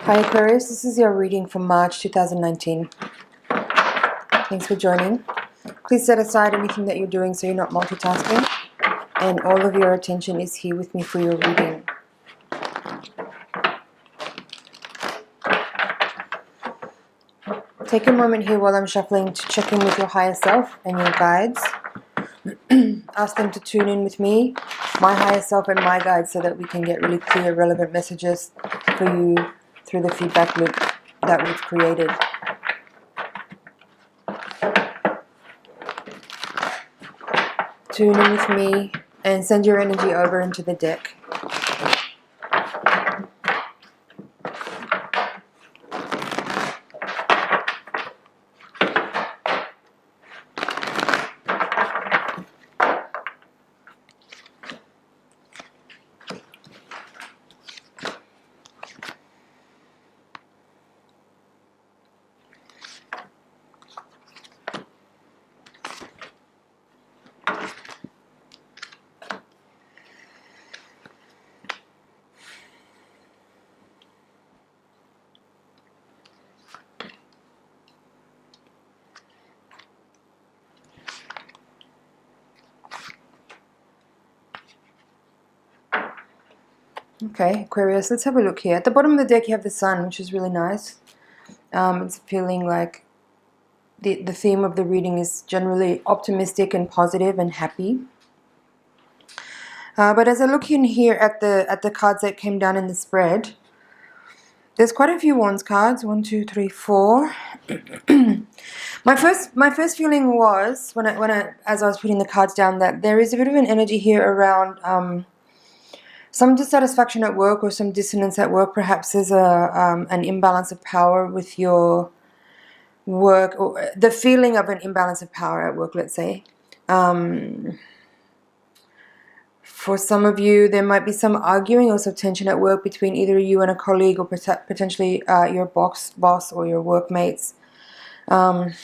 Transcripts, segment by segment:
Hi Aquarius, this is your reading for March 2019. Thanks for joining. Please set aside anything that you're doing so you're not multitasking, and all of your attention is here with me for your reading. Take a moment here while I'm shuffling to check in with your higher self and your guides. Ask them to tune in with me, my higher self and my guides, so that we can get really clear, relevant messages for you through the feedback loop that we've created. Tune in with me and send your energy over into the deck. Okay, Aquarius, let's have a look here. At the bottom of the deck you have the sun, which is really nice. It's feeling like the theme of the reading is generally optimistic and positive and happy. But as I look in here at the cards that came down in the spread, there's quite a few wands cards. 1, 2, 3, 4. My first feeling was as I was putting the cards down, that there is a bit of an energy here around some dissatisfaction at work or some dissonance at work. Perhaps there's an imbalance of power with your work, or the feeling of an imbalance of power at work, let's say. For some of you, there might be some arguing or some tension at work between either you and a colleague, or potentially your boss or your workmates. And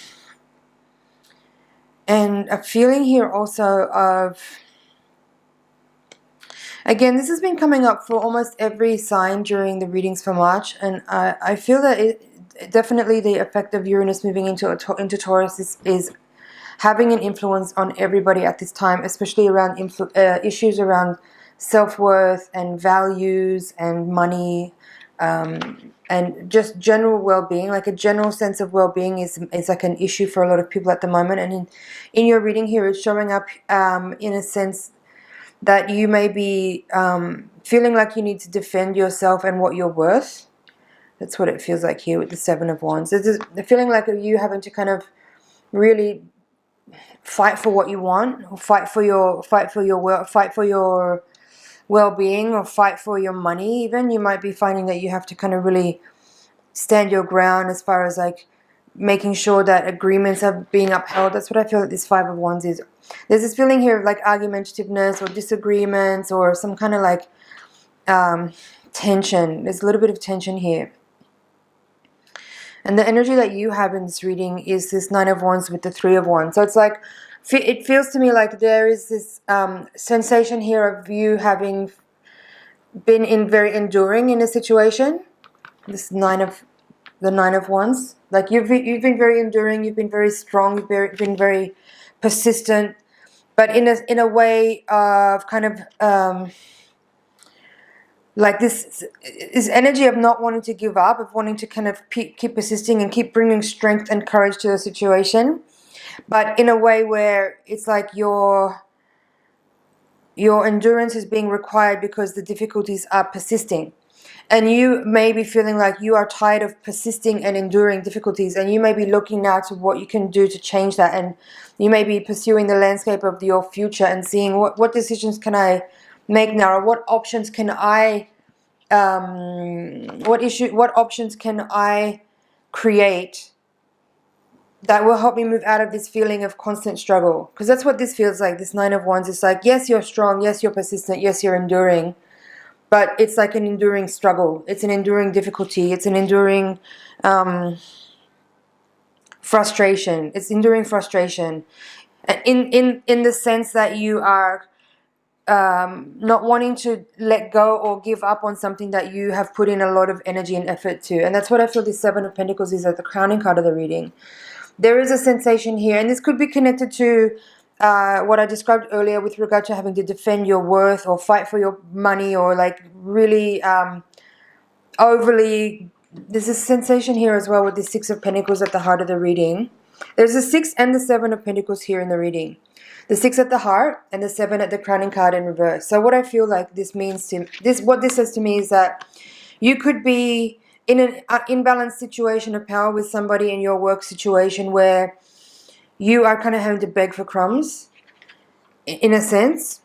a feeling here also of, again, this has been coming up for almost every sign during the readings for March, and I feel that definitely the effect of Uranus moving into Taurus is having an influence on everybody at this time, especially around issues around self-worth and values and money, and just general well-being. Like a general sense of well-being is like an issue for a lot of people at the moment. And in your reading here, it's showing up in a sense that you may be feeling like you need to defend yourself and what you're worth. That's what it feels like here with the Seven of Wands. There's the feeling like you having to kind of really fight for what you want, or fight for your well-being, or fight for your money. Even you might be finding that you have to kind of really stand your ground as far as like making sure that agreements are being upheld. That's what I feel that this Five of Wands is. There's this feeling here of like argumentativeness or disagreements or some kind of like tension. There's a little bit of tension here. And the energy that you have in this reading is this Nine of Wands with the Three of Wands. So it's like, it feels to me like there is this sensation here of you having been very enduring in a situation. This the Nine of Wands. Like you've been very enduring, you've been very strong, you've been very persistent, but in a way of kind of like this energy of not wanting to give up, of wanting to kind of keep persisting and keep bringing strength and courage to the situation, but in a way where it's like your endurance is being required because the difficulties are persisting. And you may be feeling like you are tired of persisting and enduring difficulties, and you may be looking now to what you can do to change that, and you may be pursuing the landscape of your future and seeing what decisions can I make now, or what options can I what options can I create that will help me move out of this feeling of constant struggle. Because that's what this feels like. This Nine of Wands is like, yes, you're strong, yes, you're persistent, yes, you're enduring, but it's like an enduring struggle. It's an enduring difficulty. It's an enduring frustration. It's enduring frustration in the sense that you are not wanting to let go or give up on something that you have put in a lot of energy and effort to. And that's what I feel this Seven of Pentacles is at the crowning card of the reading. There is a sensation here, and this could be connected to what I described earlier with regard to having to defend your worth or fight for your money, or like really overly. There's a sensation here as well with the Six of Pentacles at the heart of the reading. There's a 6 and the 7 of Pentacles here in the reading. The 6 at the heart and the 7 at the crowning card in reverse. So what I feel like this means to what this says to me is that you could be in an imbalanced situation of power with somebody in your work situation where you are kind of having to beg for crumbs, in a sense,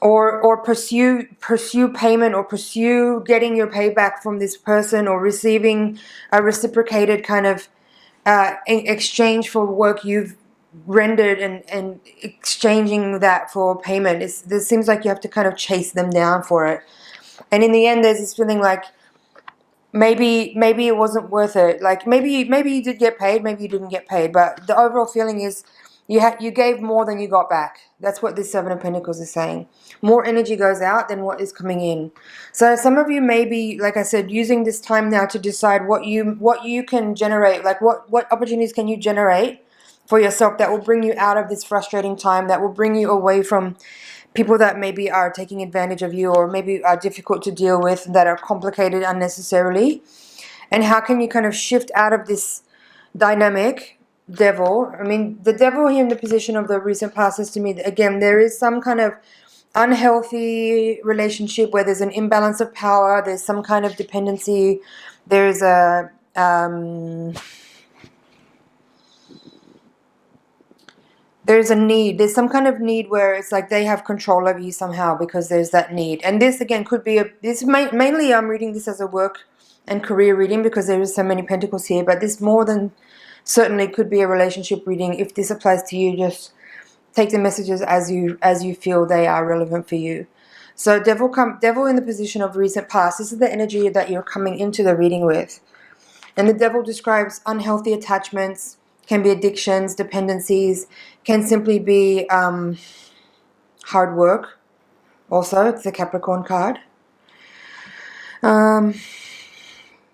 or pursue payment, or pursue getting your payback from this person, or receiving a reciprocated kind of in exchange for work you've rendered, and exchanging that for payment. It seems like you have to kind of chase them down for it. And in the end, there's this feeling like maybe it wasn't worth it. Like maybe you did get paid, maybe you didn't get paid, but the overall feeling is you gave more than you got back. That's what this Seven of Pentacles is saying. More energy goes out than what is coming in. So some of you may be, like I said, using this time now to decide what you can generate, like what opportunities can you generate for yourself that will bring you out of this frustrating time, that will bring you away from people that maybe are taking advantage of you, or maybe are difficult to deal with, that are complicated unnecessarily. And how can you kind of shift out of this dynamic? Devil. I mean, the devil here in the position of the recent past says to me that, again, there is some kind of unhealthy relationship where there's an imbalance of power, there's some kind of dependency, there's a there's a need, there's some kind of need where it's like they have control over you somehow, because there's that need. And this again could be mainly I'm reading this as a work and career reading because there is so many pentacles here, but this more than certainly could be a relationship reading. If this applies to you, just take the messages as you feel they are relevant for you. So devil in the position of recent past. This is the energy that you're coming into the reading with. And the devil describes unhealthy attachments, can be addictions, dependencies, can simply be hard work. Also, it's the Capricorn card.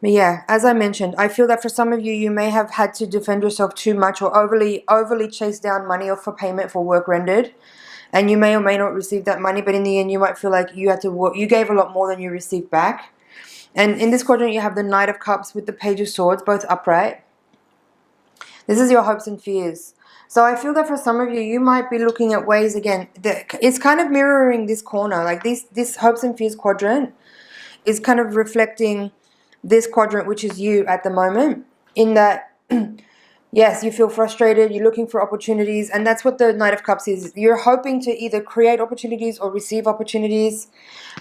But yeah, as I mentioned, I feel that for some of you, you may have had to defend yourself too much, or overly chase down money or for payment for work rendered. And you may or may not receive that money, but in the end, you might feel like you had to work, you gave a lot more than you received back. And in this quadrant, you have the Knight of Cups with the Page of Swords, both upright. This is your hopes and fears. So I feel that for some of you, you might be looking at ways, again, that it's kind of mirroring this corner. Like this hopes and fears quadrant is kind of reflecting this quadrant, which is you at the moment, in that, yes, you feel frustrated, you're looking for opportunities, and that's what the Knight of Cups is. You're hoping to either create opportunities or receive opportunities,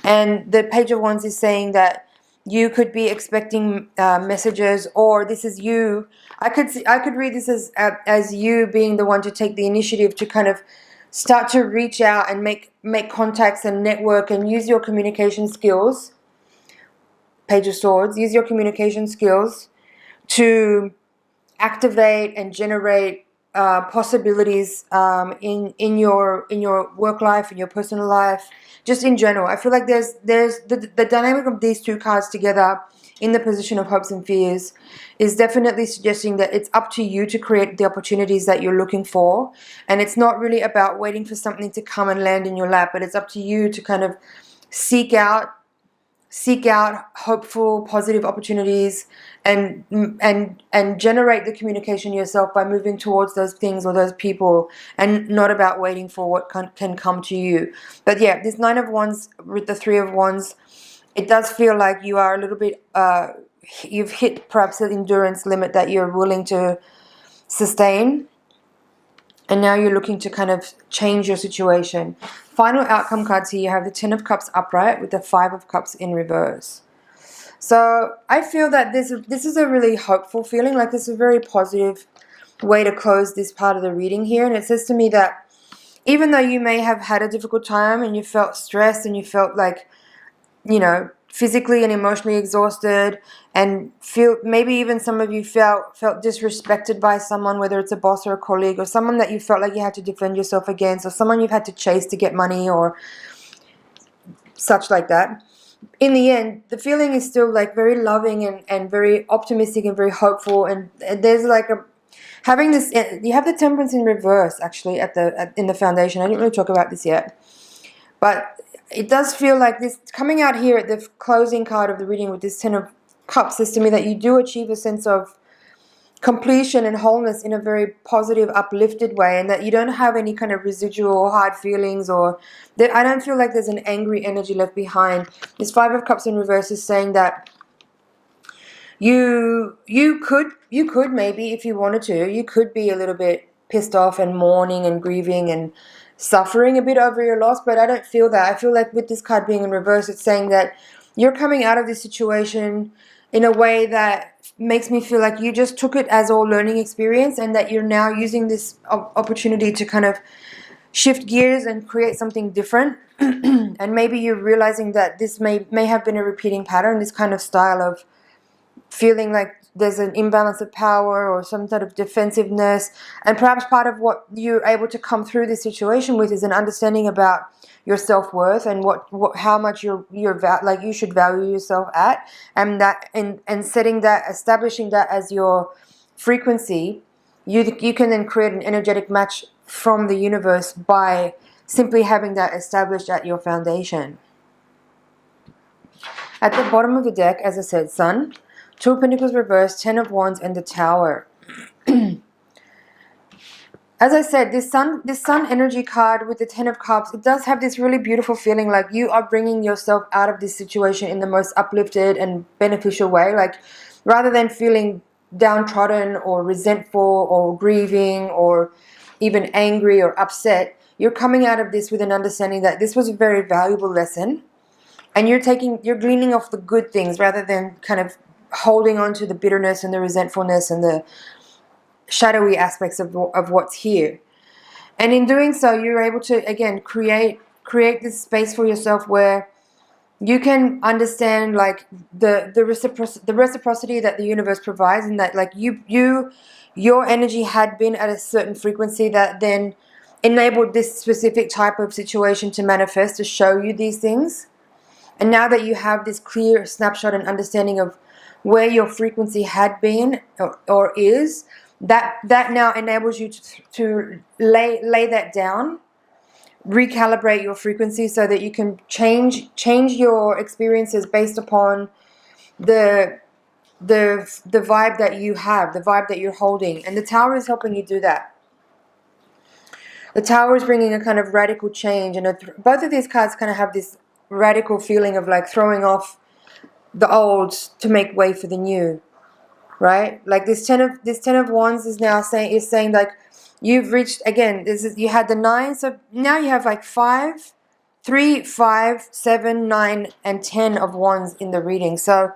and the Page of Wands is saying that you could be expecting messages, or this is you. I could read this as you being the one to take the initiative to kind of start to reach out and make contacts and network and use your communication skills. Page of Swords, use your communication skills to activate and generate possibilities in your work life, in your personal life, just in general. I feel like there's the dynamic of these two cards together in the position of hopes and fears is definitely suggesting that it's up to you to create the opportunities that you're looking for, and it's not really about waiting for something to come and land in your lap, but it's up to you to kind of seek out hopeful, positive opportunities and generate the communication yourself by moving towards those things or those people, and not about waiting for what can come to you. But yeah, this Nine of Wands with the Three of Wands, it does feel like you are a little bit, you've hit perhaps the endurance limit that you're willing to sustain. And now you're looking to kind of change your situation. Final outcome cards here, you have the Ten of Cups upright with the Five of Cups in reverse. So I feel that this is a really hopeful feeling, like this is a very positive way to close this part of the reading here. And it says to me that even though you may have had a difficult time and you felt stressed and you felt like, you know, physically and emotionally exhausted, and feel maybe even some of you felt disrespected by someone, whether it's a boss or a colleague or someone that you felt like you had to defend yourself against, or someone you've had to chase to get money, or such like that. In the end, the feeling is still like very loving and very optimistic and very hopeful. And there's like a having this. You have the Temperance in reverse actually in the foundation. I didn't really talk about this yet, but it does feel like this coming out here at the closing card of the reading with this Ten of Cups says to me that you do achieve a sense of completion and wholeness in a very positive, uplifted way, and that you don't have any kind of residual hard feelings, or that I don't feel like there's an angry energy left behind. This Five of Cups in reverse is saying that you could maybe, if you wanted to, you could be a little bit pissed off and mourning and grieving and suffering a bit over your loss, but I don't feel that. I feel like with this card being in reverse, it's saying that you're coming out of this situation in a way that makes me feel like you just took it as all learning experience, and that you're now using this opportunity to kind of shift gears and create something different. And maybe you're realizing that this may have been a repeating pattern, this kind of style of feeling like there's an imbalance of power or some sort of defensiveness. And perhaps part of what you're able to come through this situation with is an understanding about your self-worth and how much you should value yourself at, and that and setting that, establishing that as your frequency. You can then create an energetic match from the universe by simply having that established at your foundation. At the bottom of the deck, as I said, Sun, Two of Pentacles reversed, Ten of Wands, and the Tower. As I said, this sun energy card with the Ten of Cups, it does have this really beautiful feeling like you are bringing yourself out of this situation in the most uplifted and beneficial way. Like, rather than feeling downtrodden or resentful or grieving or even angry or upset, you're coming out of this with an understanding that this was a very valuable lesson, and you're gleaning off the good things rather than kind of holding on to the bitterness and the resentfulness and the shadowy aspects of what's here. And in doing so, you're able to again create this space for yourself where you can understand like the reciprocity that the universe provides, and that like your energy had been at a certain frequency that then enabled this specific type of situation to manifest, to show you these things. And now that you have this clear snapshot and understanding of where your frequency had been or is, that now enables you to lay that down, recalibrate your frequency so that you can change your experiences based upon the vibe that you have, the vibe that you're holding. And the Tower is helping you do that. The Tower is bringing a kind of radical change, and both of these cards kind of have this radical feeling of like throwing off the old to make way for the new. Right, like this ten of Wands is now saying like you've reached again. You had the 9, so now you have like 5, 3, 5, 7, 9, and 10 of Wands in the reading. So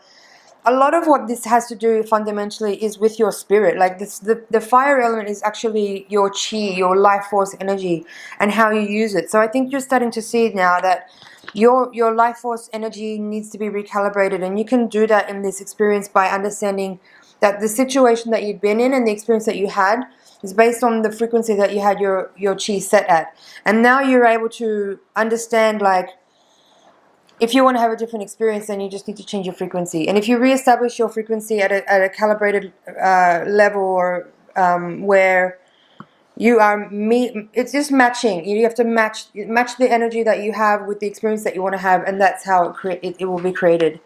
a lot of what this has to do fundamentally is with your spirit. Like the fire element is actually your chi, your life force energy, and how you use it. So I think you're starting to see now that your life force energy needs to be recalibrated, and you can do that in this experience by understanding that the situation that you've been in and the experience that you had is based on the frequency that you had your chi set at. And now you're able to understand, like, if you want to have a different experience, then you just need to change your frequency. And if you reestablish your frequency at a calibrated level, or where you are it's just matching. You have to match the energy that you have with the experience that you want to have, and that's how it will be created.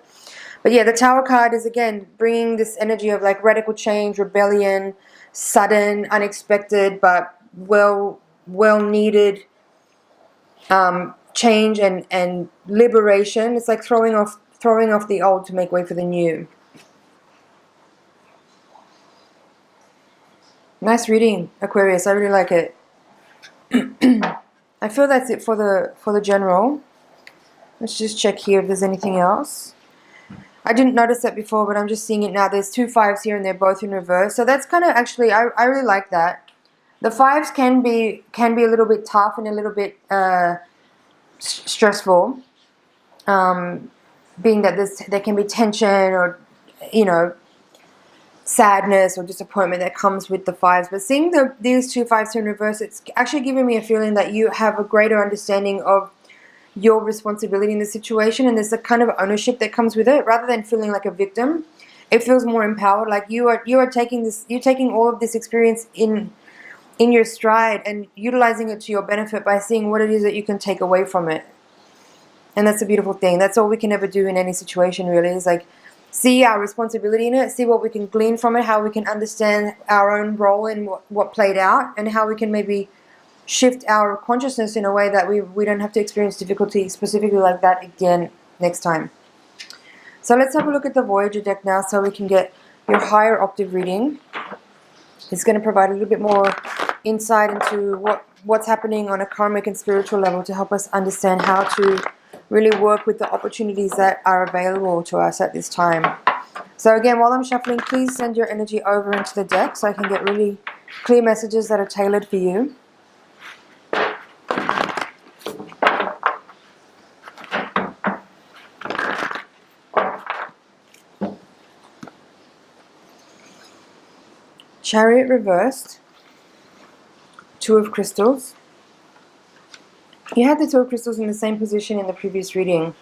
But yeah, the Tower card is again bringing this energy of like radical change, rebellion, sudden, unexpected, but well needed change and liberation. It's like throwing off the old to make way for the new. Nice reading, Aquarius. I really like it. I feel that's it for the general. Let's just check here if there's anything else. I didn't notice that before, but I'm just seeing it now. There's 2 5s here, and they're both in reverse. So that's kind of actually, I really like that. The 5s can be a little bit tough and a little bit stressful, being that there can be tension or, you know, sadness or disappointment that comes with the 5s. But seeing these 2 5s in reverse, it's actually giving me a feeling that you have a greater understanding of your responsibility in the situation, and there's a kind of ownership that comes with it. Rather than feeling like a victim, it feels more empowered. Like you're taking all of this experience in your stride and utilizing it to your benefit by seeing what it is that you can take away from it. And that's a beautiful thing. That's all we can ever do in any situation, really, is like see our responsibility in it, see what we can glean from it, how we can understand our own role in what played out, and how we can maybe shift our consciousness in a way that we don't have to experience difficulty specifically like that again next time. So let's have a look at the Voyager deck now so we can get your higher octave reading. It's going to provide a little bit more insight into what's happening on a karmic and spiritual level to help us understand how to really work with the opportunities that are available to us at this time. So again, while I'm shuffling, please send your energy over into the deck so I can get really clear messages that are tailored for you. Chariot reversed, Two of Crystals. You had the Two of Crystals in the same position in the previous reading.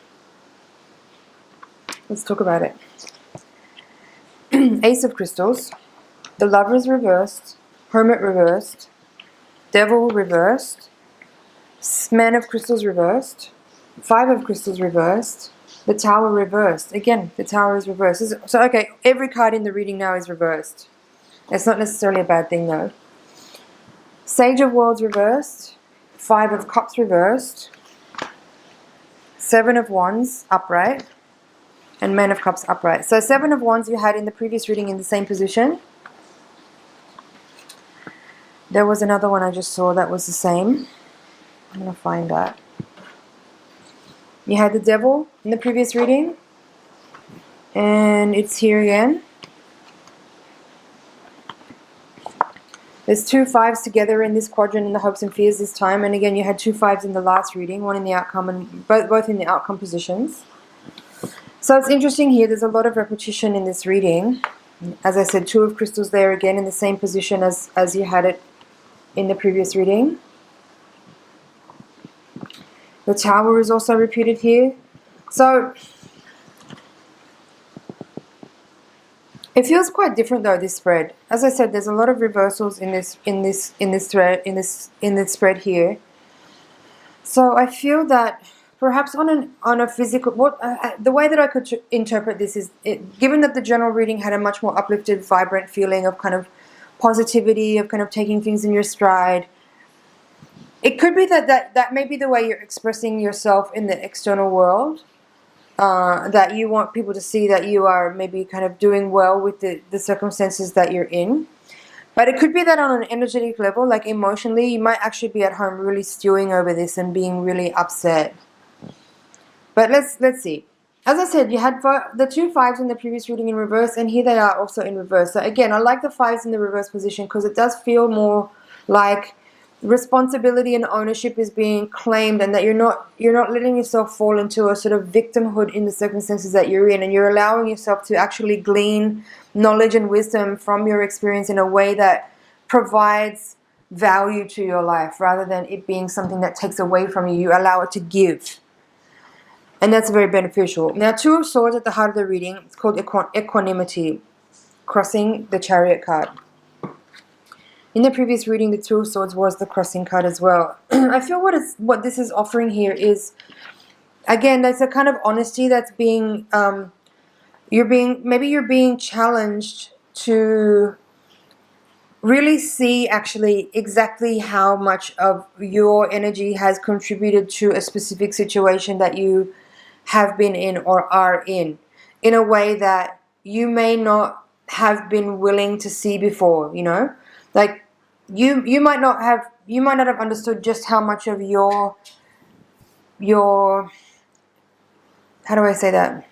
Let's talk about it. Ace of Crystals, the Lovers reversed, Hermit reversed, Devil reversed, Man of Crystals reversed, Five of Crystals reversed, the Tower reversed. Again, the Tower is reversed. So okay, every card in the reading now is reversed. It's not necessarily a bad thing though. Sage of Worlds reversed, Five of Cups reversed, Seven of Wands upright, and Man of Cups upright. So Seven of Wands you had in the previous reading in the same position. There was another one I just saw that was the same. I'm going to find that. You had the Devil in the previous reading, and it's here again. There's two fives together in this quadrant in the hopes and fears this time, and again you had two fives in the last reading, one in the outcome and both in the outcome positions. So it's interesting here, there's a lot of repetition in this reading. As I said, Two of Crystals there again in the same position as you had it in the previous reading. The Tower is also repeated here. So it feels quite different though, this spread. As I said, there's a lot of reversals in this spread here. So I feel that perhaps on a physical, the way that I could interpret this is, given that the general reading had a much more uplifted, vibrant feeling of kind of positivity, of kind of taking things in your stride, it could be that may be the way you're expressing yourself in the external world. That you want people to see that you are maybe kind of doing well with the circumstances that you're in. But it could be that on an energetic level, like emotionally, you might actually be at home really stewing over this and being really upset. But let's see. As I said, you had the two fives in the previous reading in reverse, and here they are also in reverse. So again, I like the fives in the reverse position because it does feel more like responsibility and ownership is being claimed, and that you're not letting yourself fall into a sort of victimhood in the circumstances that you're in, and you're allowing yourself to actually glean knowledge and wisdom from your experience in a way that provides value to your life rather than it being something that takes away from you. You allow it to give, and that's very beneficial. Now, Two of Swords at the heart of the reading, it's called equanimity, crossing the Chariot card. In the previous reading, the Two of Swords was the crossing card as well. I feel what this is offering here is, again, there's a kind of honesty that's being, you're being challenged to really see actually exactly how much of your energy has contributed to a specific situation that you have been in or are in a way that you may not have been willing to see before, you know? Like you might not have understood just how much of your how do I say that?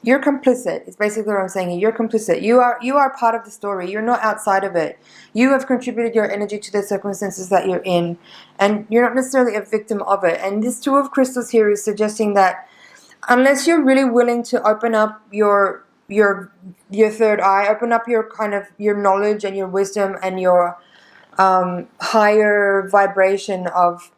You're complicit. It's basically what I'm saying here. You're complicit. You are part of the story. You're not outside of it. You have contributed your energy to the circumstances that you're in, and you're not necessarily a victim of it. And this Two of Crystals here is suggesting that unless you're really willing to open up your third eye, open up your kind of your knowledge and your wisdom and your higher vibration of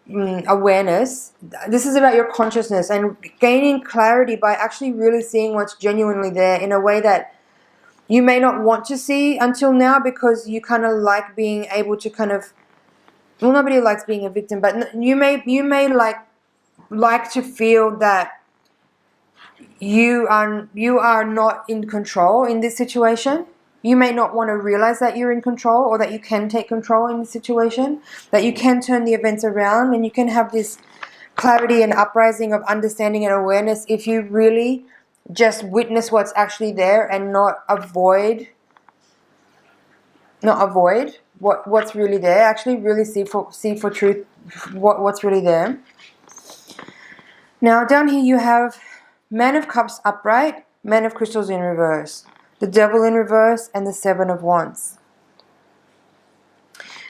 awareness. This is about your consciousness and gaining clarity by actually really seeing what's genuinely there in a way that you may not want to see until now, because you kind of like being able to kind of, well, nobody likes being a victim, but you may like to feel that you are not in control in this situation. You may not want to realize that you're in control, or that you can take control in the situation, that you can turn the events around, and you can have this clarity and uprising of understanding and awareness if you really just witness what's actually there and not avoid what's really there. Actually really see for truth what's really there. Now down here you have Man of Cups upright, Man of Crystals in reverse, the Devil in reverse, and the Seven of Wands.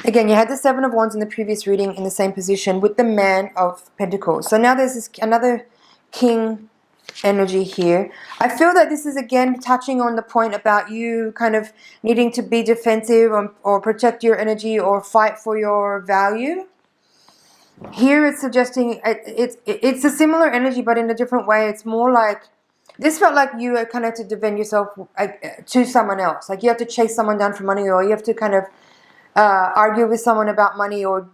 Again, you had the Seven of Wands in the previous reading in the same position with the Man of Pentacles. So now there's another King energy here. I feel that this is again touching on the point about you kind of needing to be defensive or protect your energy or fight for your value. Here it's suggesting it's a similar energy, but in a different way. It's more like, this felt like you kind of had to defend yourself to someone else. Like you have to chase someone down for money, or you have to kind of argue with someone about money, or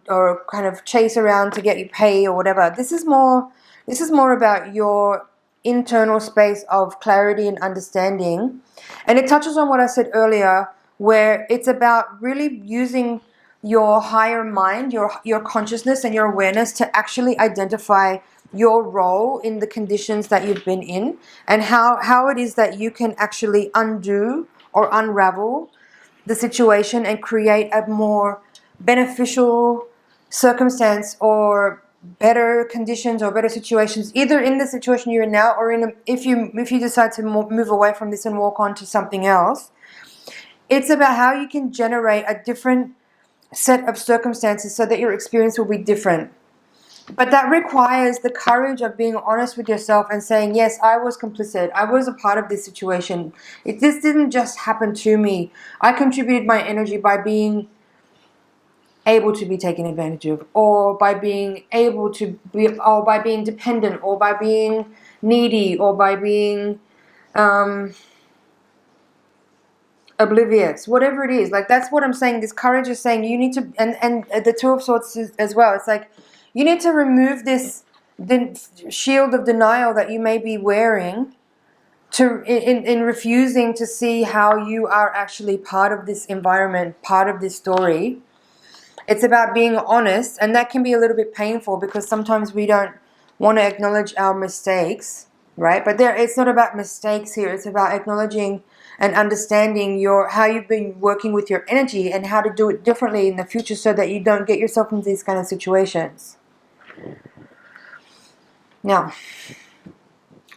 kind of chase around to get you pay or whatever. This is more about your internal space of clarity and understanding. And it touches on what I said earlier, where it's about really using your higher mind, your consciousness and your awareness to actually identify your role in the conditions that you've been in, and how it is that you can actually undo or unravel the situation and create a more beneficial circumstance or better conditions or better situations, either in the situation you're in now, or if you decide to move away from this and walk on to something else. It's about how you can generate a different set of circumstances so that your experience will be different. But that requires the courage of being honest with yourself and saying, yes, I was complicit. I was a part of this situation. This didn't just happen to me. I contributed my energy by being able to be taken advantage of, or by being able to be, or by being dependent, or by being needy, or by being oblivious, whatever it is. Like, that's what I'm saying. This courage is saying you need to, and the Two of Swords as well. It's like you need to remove the shield of denial that you may be wearing in refusing to see how you are actually part of this environment, part of this story. It's about being honest, and that can be a little bit painful because sometimes we don't want to acknowledge our mistakes, right? But it's not about mistakes here. It's about acknowledging and understanding how you've been working with your energy and how to do it differently in the future so that you don't get yourself into these kind of situations. Now,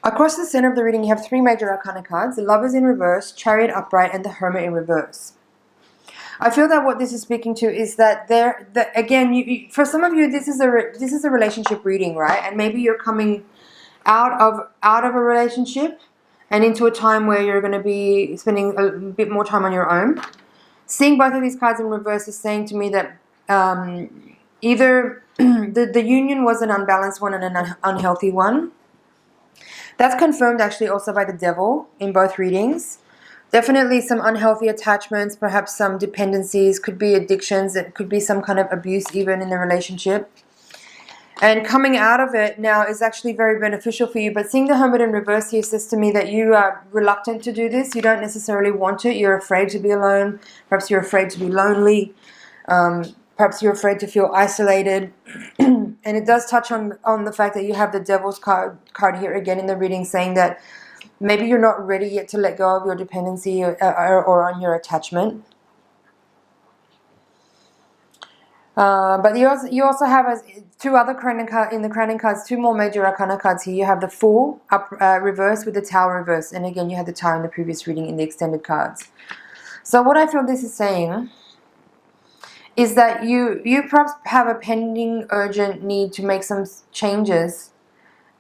across the center of the reading, you have three major arcana cards: the Lovers in reverse, Chariot upright, and the Hermit in reverse. I feel that what this is speaking to is that again, for some of you, this is a relationship reading, right? And maybe you're coming out of a relationship and into a time where you're going to be spending a bit more time on your own. Seeing both of these cards in reverse is saying to me that either the union was an unbalanced one and an unhealthy one. That's confirmed actually also by the Devil in both readings. Definitely some unhealthy attachments, perhaps some dependencies, could be addictions, it could be some kind of abuse even in the relationship. And coming out of it now is actually very beneficial for you. But seeing the Hermit in reverse here says to me that you are reluctant to do this. You don't necessarily want it. You're afraid to be alone. Perhaps you're afraid to be lonely. Perhaps you're afraid to feel isolated. And it does touch on the fact that you have the Devil's card here again in the reading, saying that maybe you're not ready yet to let go of your dependency or on your attachment. But you also have two other in the crowning cards, two more major arcana cards here. You have the Fool reverse with the Tower reverse, and again you had the Tower in the previous reading in the extended cards. So what I feel this is saying is that you perhaps have a pending urgent need to make some changes.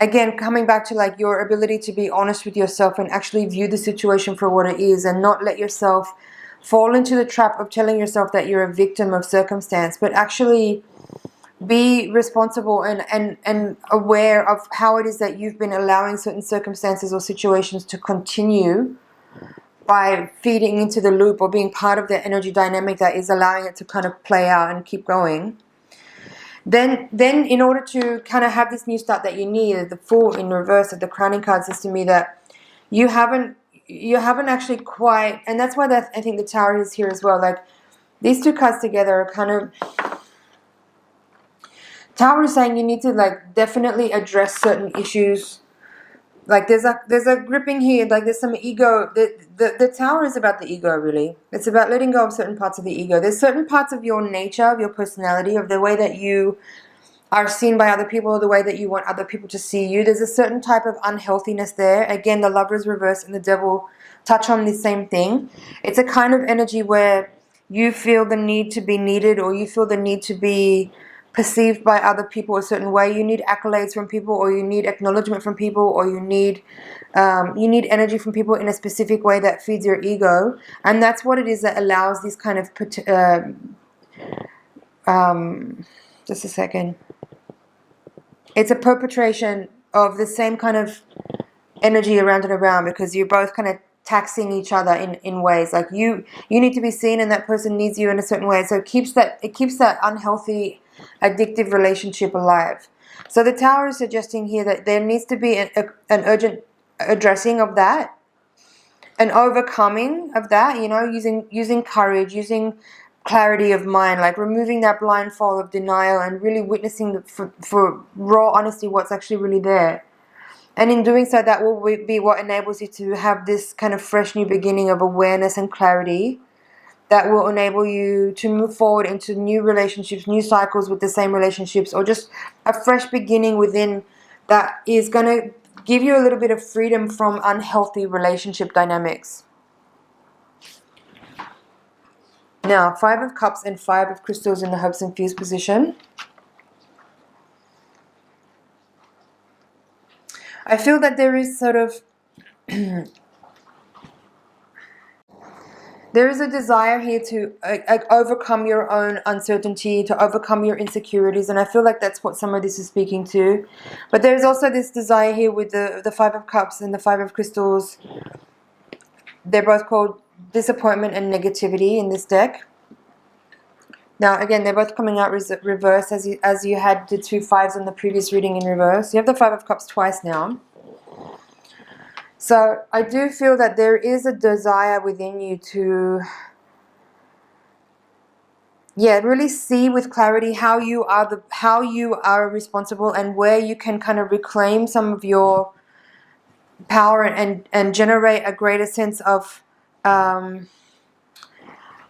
Again, coming back to like your ability to be honest with yourself and actually view the situation for what it is, and not let yourself fall into the trap of telling yourself that you're a victim of circumstance, but actually be responsible and aware of how it is that you've been allowing certain circumstances or situations to continue by feeding into the loop or being part of the energy dynamic that is allowing it to kind of play out and keep going. Then in order to kind of have this new start that you need, the Fool in reverse of the crowning card says to me that you haven't actually quite, and that's why I think the Tower is here as well. Like, these two cards together are kind of, Tower is saying you need to like definitely address certain issues. Like there's a gripping here, like there's some ego. The Tower is about the ego, really. It's about letting go of certain parts of the ego. There's certain parts of your nature, of your personality, of the way that you are seen by other people, the way that you want other people to see you. There's a certain type of unhealthiness there. Again, the Lover's reverse and the Devil touch on the same thing. It's a kind of energy where you feel the need to be needed, or you feel the need to be perceived by other people a certain way. You need accolades from people, or you need acknowledgement from people, or you need energy from people in a specific way that feeds your ego. And that's what it is that allows this kind of just a second. It's a perpetration of the same kind of energy around and around, because you're both kind of taxing each other in ways. Like you need to be seen, and that person needs you in a certain way. So it keeps that unhealthy, addictive relationship alive. So the Tower is suggesting here that there needs to be an urgent addressing of that, an overcoming of that, you know, using courage, using clarity of mind, like removing that blindfold of denial and really witnessing for raw honesty what's actually really there. And in doing so, that will be what enables you to have this kind of fresh new beginning of awareness and clarity that will enable you to move forward into new relationships, new cycles with the same relationships, or just a fresh beginning within that is going to give you a little bit of freedom from unhealthy relationship dynamics. Now, 5 of Cups and 5 of Crystals in the Hopes and Fears position. I feel that there is sort of there is a desire here to overcome your own uncertainty, to overcome your insecurities, and I feel like that's what some of this is speaking to. But there's also this desire here with the 5 of Cups and the 5 of Crystals. They're both called disappointment and negativity in this deck. Now, again, they're both coming out reverse, as you had the 2 5s in the previous reading in reverse. You have the 5 of Cups twice now. So I do feel that there is a desire within you to, really see with clarity how you are responsible, and where you can kind of reclaim some of your power and generate a greater sense of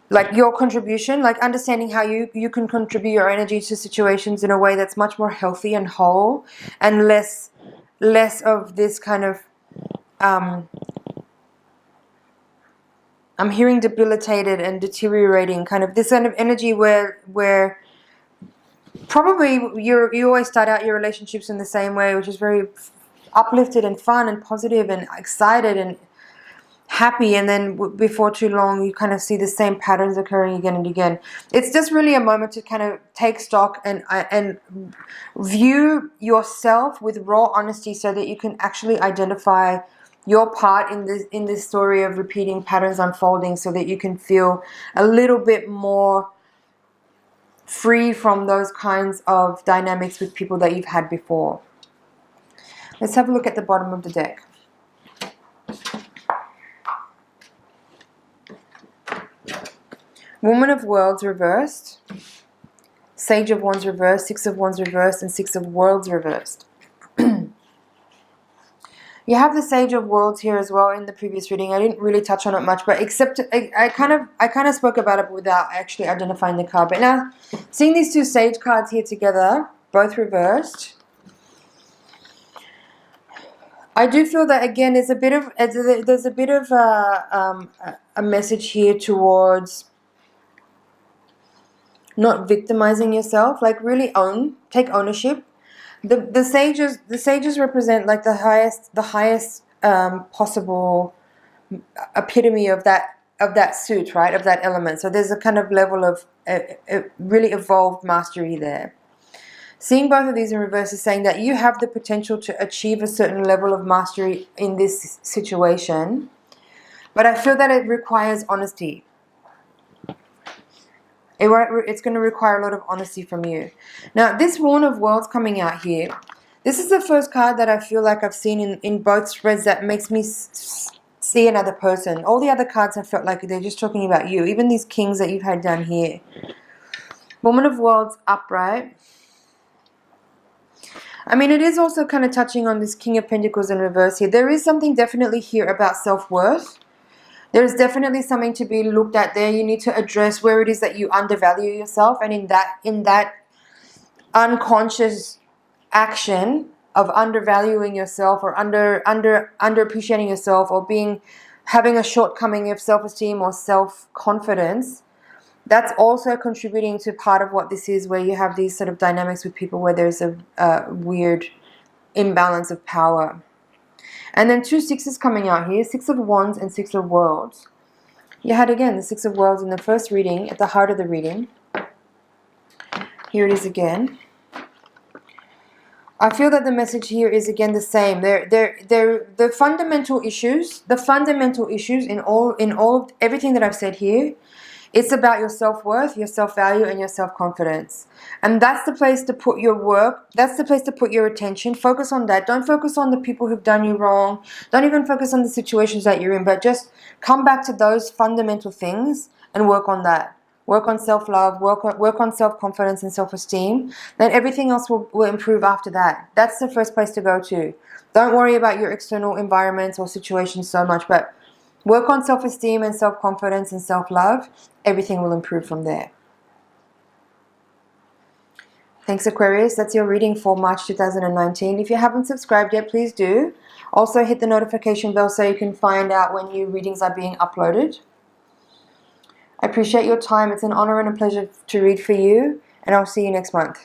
like your contribution, like understanding how you can contribute your energy to situations in a way that's much more healthy and whole, and less of this kind of I'm hearing debilitated and deteriorating, kind of this kind of energy where probably you always start out your relationships in the same way, which is very uplifted and fun and positive and excited and happy, and then before too long you kind of see the same patterns occurring again and again. It's just really a moment to kind of take stock and view yourself with raw honesty, so that you can actually identify your part in this story of repeating patterns unfolding, so that you can feel a little bit more free from those kinds of dynamics with people that you've had before. Let's have a look at the bottom of the deck. Woman of Worlds reversed, Sage of Wands reversed, 6 of Wands reversed, and 6 of Worlds reversed. You have the Sage of Worlds here as well in the previous reading. I didn't really touch on it much, but except I kind of spoke about it without actually identifying the card. But now, seeing these two Sage cards here together, both reversed, I do feel that again there's a bit of a message here towards not victimizing yourself, like really take ownership. The sages represent like the highest possible epitome of that suit, right, of that element. So there's a kind of level of really evolved mastery there. Seeing both of these in reverse is saying that you have the potential to achieve a certain level of mastery in this situation, but I feel that it requires honesty. It's going to require a lot of honesty from you. Now, this Woman of Worlds coming out here, this is the first card that I feel like I've seen in both spreads that makes me see another person. All the other cards I felt like they're just talking about you. Even these kings that you've had down here. Woman of Worlds upright. I mean, it is also kind of touching on this King of Pentacles in reverse here. There is something definitely here about self-worth. There's definitely something to be looked at there. You need to address where it is that you undervalue yourself, and in that unconscious action of undervaluing yourself or underappreciating yourself, or having a shortcoming of self-esteem or self-confidence, that's also contributing to part of what this is, where you have these sort of dynamics with people where there's a weird imbalance of power. And then 2 sixes coming out here, 6 of Wands and 6 of Worlds. You had again the 6 of Worlds in the first reading, at the heart of the reading. Here it is again. I feel that the message here is again the same. The fundamental issues in all everything that I've said here. It's about your self-worth, your self-value, and your self-confidence. And that's the place to put your work. That's the place to put your attention. Focus on that. Don't focus on the people who've done you wrong. Don't even focus on the situations that you're in. But just come back to those fundamental things and work on that. Work on self-love. Work on self-confidence and self-esteem. Then everything else will improve after that. That's the first place to go to. Don't worry about your external environments or situations so much. But work on self-esteem and self-confidence and self-love. Everything will improve from there. Thanks, Aquarius. That's your reading for March 2019. If you haven't subscribed yet, please do. Also hit the notification bell so you can find out when new readings are being uploaded. I appreciate your time. It's an honor and a pleasure to read for you, and I'll see you next month.